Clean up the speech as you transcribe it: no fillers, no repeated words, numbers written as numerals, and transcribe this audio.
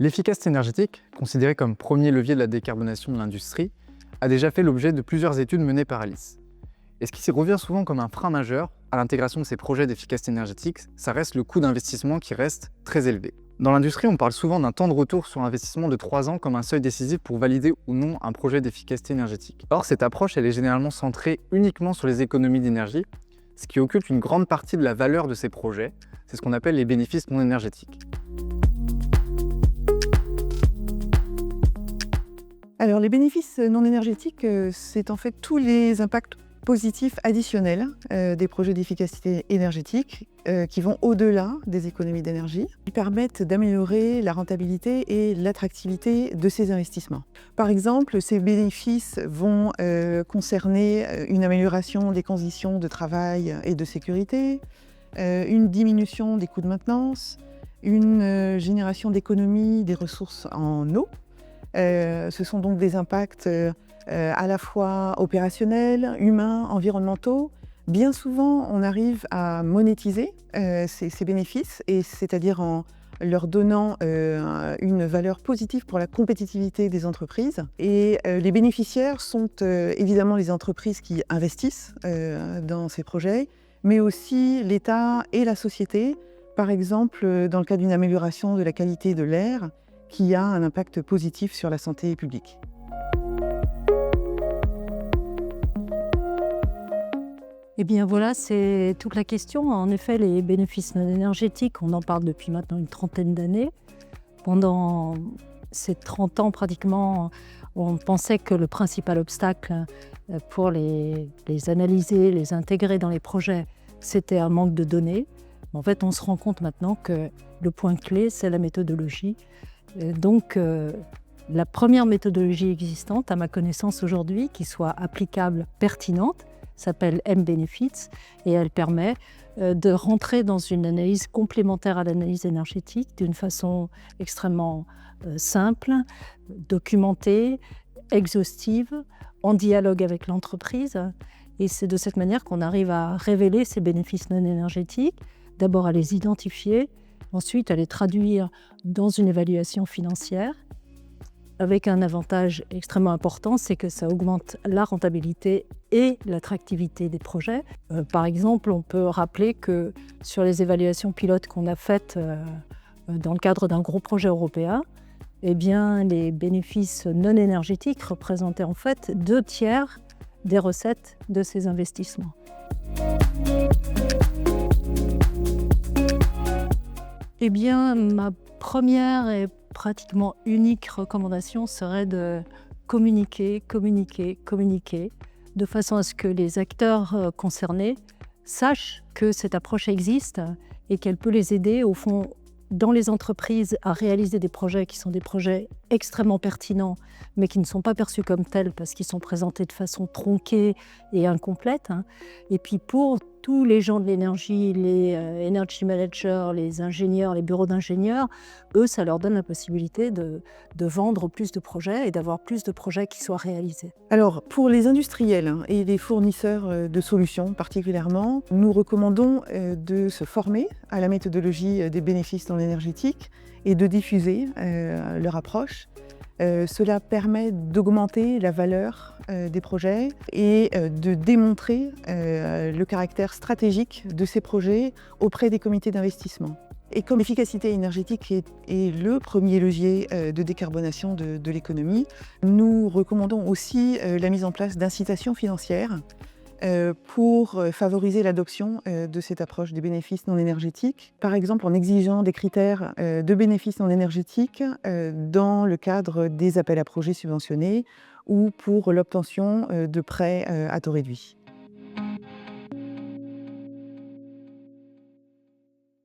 L'efficacité énergétique, considérée comme premier levier de la décarbonation de l'industrie, a déjà fait l'objet de plusieurs études menées par Alice. Et ce qui revient souvent comme un frein majeur à l'intégration de ces projets d'efficacité énergétique, ça reste le coût d'investissement qui reste très élevé. Dans l'industrie, on parle souvent d'un temps de retour sur investissement de 3 ans comme un seuil décisif pour valider ou non un projet d'efficacité énergétique. Or, cette approche, elle est généralement centrée uniquement sur les économies d'énergie, ce qui occulte une grande partie de la valeur de ces projets. C'est ce qu'on appelle les bénéfices non énergétiques. Alors, les bénéfices non énergétiques, c'est en fait tous les impacts positifs additionnels des projets d'efficacité énergétique qui vont au-delà des économies d'énergie. Ils permettent d'améliorer la rentabilité et l'attractivité de ces investissements. Par exemple, ces bénéfices vont concerner une amélioration des conditions de travail et de sécurité, une diminution des coûts de maintenance, une génération d'économies des ressources en eau. Ce sont donc des impacts à la fois opérationnels, humains, environnementaux. Bien souvent, on arrive à monétiser ces bénéfices, c'est-à-dire en leur donnant une valeur positive pour la compétitivité des entreprises. Et les bénéficiaires sont évidemment les entreprises qui investissent dans ces projets, mais aussi l'État et la société, par exemple dans le cas d'une amélioration de la qualité de l'air, qui a un impact positif sur la santé publique. Eh bien voilà, c'est toute la question. En effet, les bénéfices non énergétiques, on en parle depuis maintenant une trentaine d'années. Pendant ces 30 ans pratiquement, on pensait que le principal obstacle pour les analyser, les intégrer dans les projets, c'était un manque de données. En fait, on se rend compte maintenant que le point clé, c'est la méthodologie. Donc, la première méthodologie existante, à ma connaissance aujourd'hui, qui soit applicable, pertinente, s'appelle M-Benefits et elle permet de rentrer dans une analyse complémentaire à l'analyse énergétique d'une façon extrêmement simple, documentée, exhaustive, en dialogue avec l'entreprise. Et c'est de cette manière qu'on arrive à révéler ces bénéfices non énergétiques, d'abord à les identifier, ensuite à les traduire dans une évaluation financière, avec un avantage extrêmement important, c'est que ça augmente la rentabilité et l'attractivité des projets. Par exemple, on peut rappeler que sur les évaluations pilotes qu'on a faites dans le cadre d'un gros projet européen, eh bien, les bénéfices non énergétiques représentaient en fait 2/3 des recettes de ces investissements. Eh bien, ma première et pratiquement unique recommandation serait de communiquer, de façon à ce que les acteurs concernés sachent que cette approche existe et qu'elle peut les aider, au fond, dans les entreprises, à réaliser des projets qui sont des projets extrêmement pertinents, mais qui ne sont pas perçus comme tels parce qu'ils sont présentés de façon tronquée et incomplète. Et puis pour tous les gens de l'énergie, les energy managers, les ingénieurs, les bureaux d'ingénieurs, eux, ça leur donne la possibilité de vendre plus de projets et d'avoir plus de projets qui soient réalisés. Alors, pour les industriels et les fournisseurs de solutions particulièrement, nous recommandons de se former à la méthodologie des bénéfices non énergétiques et de diffuser leur approche. Cela permet d'augmenter la valeur des projets et de démontrer le caractère stratégique de ces projets auprès des comités d'investissement. Et comme l'efficacité énergétique est le premier levier de décarbonation de l'économie, nous recommandons aussi la mise en place d'incitations financières pour favoriser l'adoption de cette approche des bénéfices non énergétiques. Par exemple, en exigeant des critères de bénéfices non énergétiques dans le cadre des appels à projets subventionnés ou pour l'obtention de prêts à taux réduit.